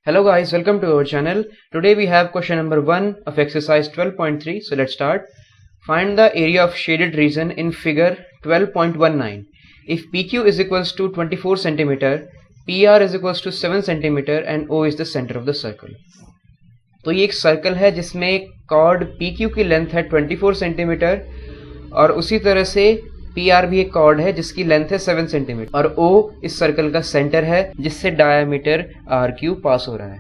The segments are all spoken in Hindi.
Hello guys, welcome to our channel. Today we have question number 1 of exercise 12.3. So let's start. Find the area of shaded region in figure 12.19. If PQ is equals to 24 cm, PR is equals to 7 cm and O is the center of the circle. तो ये एक सर्कल है जिसमें कॉर्ड PQ की लेंथ है 24 सेंटीमीटर और उसी तरह से PR भी एक कॉर्ड है जिसकी लेंथ है 7 सेंटीमीटर और O इस सर्कल का सेंटर है जिससे डायामीटर RQ पास हो रहा है।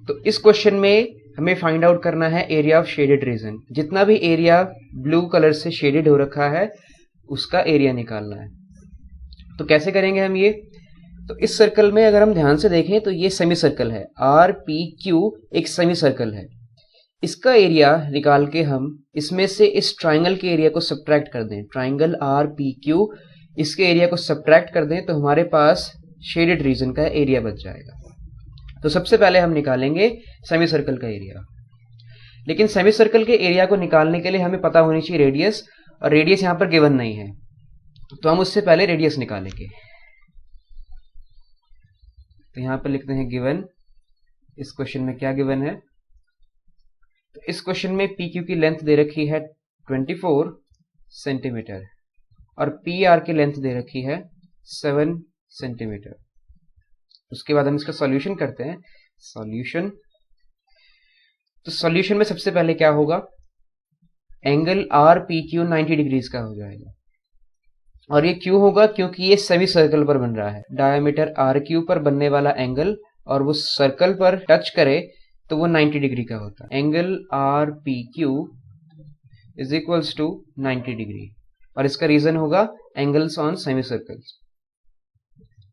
तो इस क्वेश्चन में हमें फाइंड आउट करना है एरिया ऑफ शेडेड रीजन। जितना भी एरिया ब्लू कलर से शेडेड हो रखा है उसका एरिया निकालना है। तो कैसे करेंगे हम ये? तो इस सर्कल में अगर हम ध्यान से देखें तो ये सेमी सर्कल है, RPQ एक सेमी सर्कल है। इसका एरिया निकाल के हम इसमें से इस ट्राइंगल के एरिया को सब्ट्रैक्ट कर दें। ट्राइंगल RPQ इसके एरिया को सब्ट्रैक्ट कर दें तो हमारे पास शेडेड रीजन का एरिया बच जाएगा। तो सबसे पहले हम निकालेंगे सेमी सर्कल का एरिया। लेकिन सेमी सर्कल के एरिया को निकालने के लिए हमें पता होनी चाहिए रेडियस, और रेडियस यहाँ पर गिवन नहीं है तो हम उससे पहले रेडियस निकालेंगे। तो यहाँ पर लिखते हैं गिवन। इस क्वेश्चन में क्या गिवन है? तो इस क्वेश्चन में PQ की लेंथ दे रखी है 24 सेंटीमीटर और PR की लेंथ दे रखी है 7 सेंटीमीटर। उसके बाद हम इसका सॉल्यूशन करते हैं। सॉल्यूशन, तो सॉल्यूशन में सबसे पहले क्या होगा? एंगल RPQ 90 डिग्रीज का हो जाएगा और ये क्यों होगा? क्योंकि ये सेमी सर्कल पर बन रहा है। डायमीटर RQ पर बनने वाला एंगल और वो सर्कल पर टच करे तो वो 90 डिग्री का होता है। Angle RPQ is equals to 90 degree और इसका रीजन होगा angles on semi circle.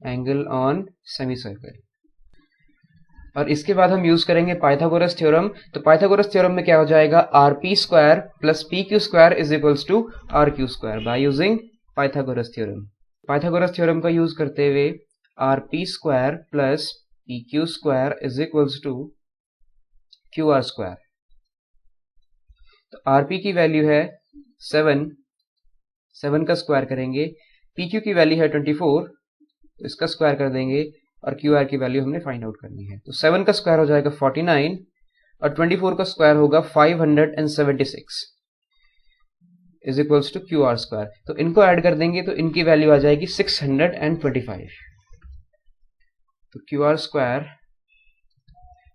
Angle on semi circle. और इसके बाद हम यूज करेंगे पाइथागोरस थ्योरम। तो पाइथागोरस थ्योरम में क्या हो जाएगा? RP square plus PQ square is equals to RQ square by using Pythagoras theorem. Pythagoras theorem का यूज करते हुए RP square plus PQ square is equals to QR square. तो RP की वैल्यू है 7 का स्क्वायर करेंगे। PQ की वैल्यू है 24, इसका स्क्वायर कर देंगे और QR की वैल्यू हमने फाइंड आउट करनी है। तो 7 का स्क्वायर हो जाएगा 49 और 24 का स्क्वायर होगा 576 is equals to QR square. तो इनको ऐड कर देंगे तो इनकी वैल्यू आ जाएगी 625। तो QR square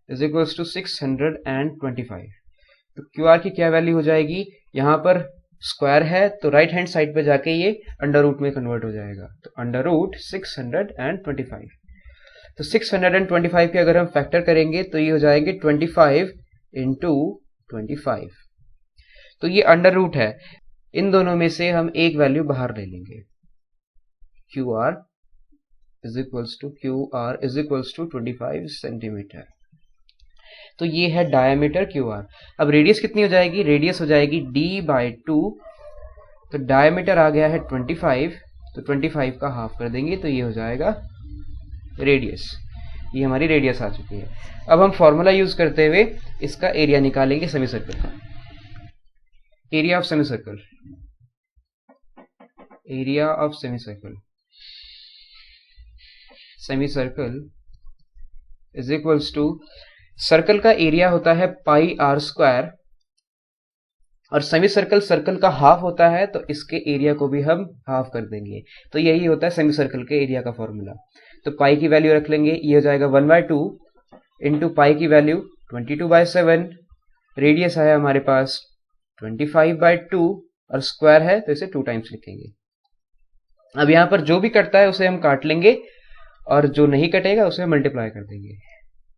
is equals to 625। तो QR की क्या वैल्यू हो जाएगी? यहाँ पर स्क्वायर है तो राइट हैंड साइड पे जाके ये अंडर रूट में कन्वर्ट हो जाएगा। तो अंडर रूट 625। तो 625 के अगर हम फैक्टर करेंगे तो ये हो जाएंगे 25 इंटू 25। तो ये अंडर रूट है। इन दोनों में से हम एक वैल्यू बाहर ले लेंगे। QR is equals to 25 centimetre. तो ये है डायमीटर QR। अब रेडियस कितनी हो जाएगी? रेडियस हो जाएगी D/2। तो डायमीटर आ गया है 25, तो 25 का हाफ कर देंगे तो ये हो जाएगा रेडियस। ये हमारी रेडियस आ चुकी है। अब हम फॉर्मूला यूज करते हुए इसका एरिया निकालेंगे सेमी सर्कल का। Area of semi circle, area of semi circle, semi circle is equals to, circle का एरिया होता है पाई R स्क्वायर और सेमी सर्कल सर्कल का हाफ होता है तो इसके एरिया को भी हम हाफ कर देंगे। तो यही होता है सेमी सर्कल के एरिया का फॉर्मूला। तो पाई की वैल्यू रख लेंगे, ये हो जाएगा 1/2 इंटू पाई की वैल्यू 22/7। रेडियस है हमारे पास 25/2 और स्क्वायर है तो इसे 2 टाइम्स लिखेंगे। अब यहाँ पर जो भी कटता है उसे हम काट लेंगे और जो नहीं कटेगा उसे मल्टीप्लाई कर देंगे।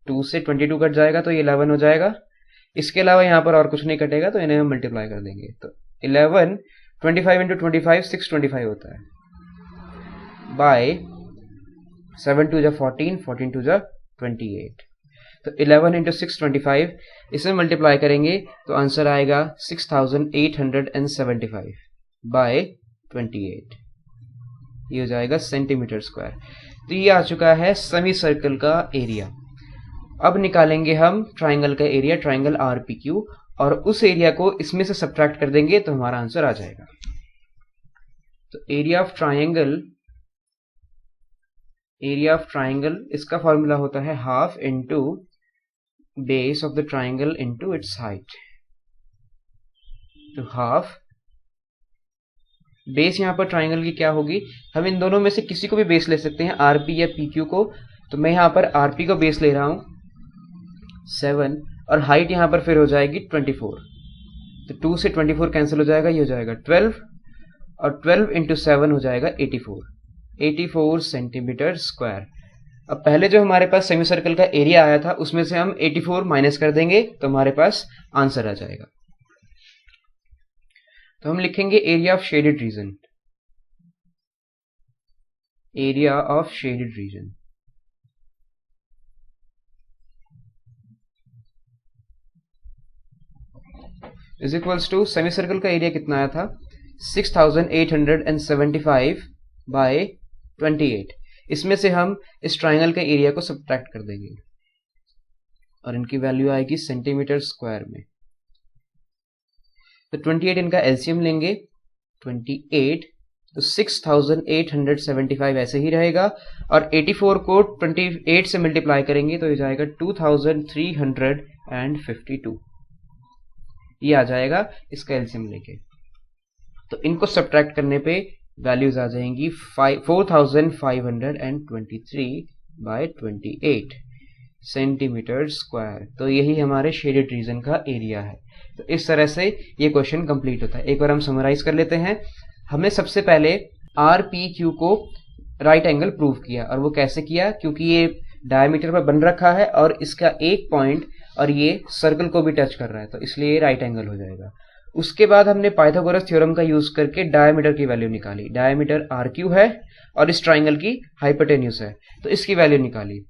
2 से 22 कट जाएगा तो ये 11 हो जाएगा। इसके अलावा यहाँ पर और कुछ नहीं कटेगा तो इन्हें हम मल्टीप्लाई कर देंगे। तो 11, 25 इंटू 25 625 होता है बाय 7 2 14, 14 2 28। तो 11 इंटू 625 इसे मल्टीप्लाई करेंगे तो आंसर आएगा 6875 बाय 28। ये हो जाएगा सेंटीमीटर स्क्वायर। तो ये आ चुका है सेमी सर्कल का एरिया। अब निकालेंगे हम ट्राइंगल का एरिया, ट्राइंगल RPQ, और उस एरिया को इसमें से सब्ट्रैक्ट कर देंगे तो हमारा आंसर आ जाएगा। तो area of triangle area of triangle, इसका फॉर्मूला होता है half into base of the triangle into its height. तो हाफ बेस यहाँ पर ट्राइंगल की क्या होगी, हम इन दोनों में से किसी को भी बेस ले सकते हैं, आरपी या पीक्यू को। तो मैं यहाँ पर आरपी को बेस ले रहा हूँ 7, और हाइट यहाँ पर फिर हो जाएगी 24। तो 2 से 24 कैंसिल हो जाएगा, ये हो जाएगा 12, और 12 इंटू 7 हो जाएगा 84 सेंटीमीटर स्क्वायर। अब पहले जो हमारे पास सेमी सर्कल का एरिया आया था उसमें से हम 84 माइनस कर देंगे तो हमारे पास आंसर आ जाएगा। तो हम लिखेंगे area of shaded region, area of shaded region is equals to, semi circle का एरिया कितना आया था 6875 बाय 28। इसमें से हम इस ट्राइंगल के एरिया को सब्ट्रैक्ट कर देंगे और इनकी वैल्यू आएगी सेंटीमीटर स्क्वायर में। तो 28 इनका एलसीएम लेंगे 28, तो 6875 ऐसे ही रहेगा, और 84 को 28 से मल्टीप्लाई करेंगे तो ये जाएगा 2352, ये आ जाएगा इसका एलसीएम लेके। तो इनको सब्ट्रैक्ट करने पे वैल्यूज आ जाएंगी 4523 बाय 28 सेंटीमीटर स्क्वायर। तो यही हमारे शेडेड रीजन का एरिया है। तो इस तरह से ये क्वेश्चन कंप्लीट होता है। एक बार हम समराइज कर लेते हैं। हमने सबसे पहले आर पी क्यू को राइट एंगल प्रूव किया, और वो कैसे किया, क्योंकि ये डायमीटर पर बन रखा है और इसका एक पॉइंट और ये सर्कल को भी टच कर रहा है, तो इसलिए ये राइट एंगल हो जाएगा। उसके बाद हमने पाइथागोरस थ्योरम का यूज करके डायमीटर की वैल्यू निकाली। डायमीटर आर क्यू है और इस ट्राइंगल की हाइपोटेन्यूज है, तो इसकी वैल्यू निकाली,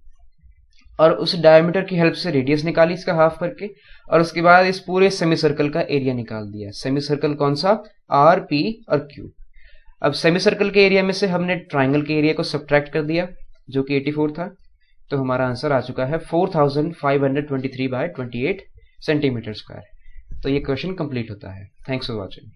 और उस डायमीटर की हेल्प से रेडियस निकाली इसका हाफ करके, और उसके बाद इस पूरे सेमी सर्कल का एरिया निकाल दिया। सेमी सर्कल कौन सा, आर पी और क्यू। अब सेमी सर्कल के एरिया में से हमने ट्राइंगल के एरिया को सब्ट्रैक्ट कर दिया जो कि 84 था, तो हमारा आंसर आ चुका है 4523 बाय 28 सेंटीमीटर स्क्वायर। तो ये क्वेश्चन कंप्लीट होता है। Thanks for watching.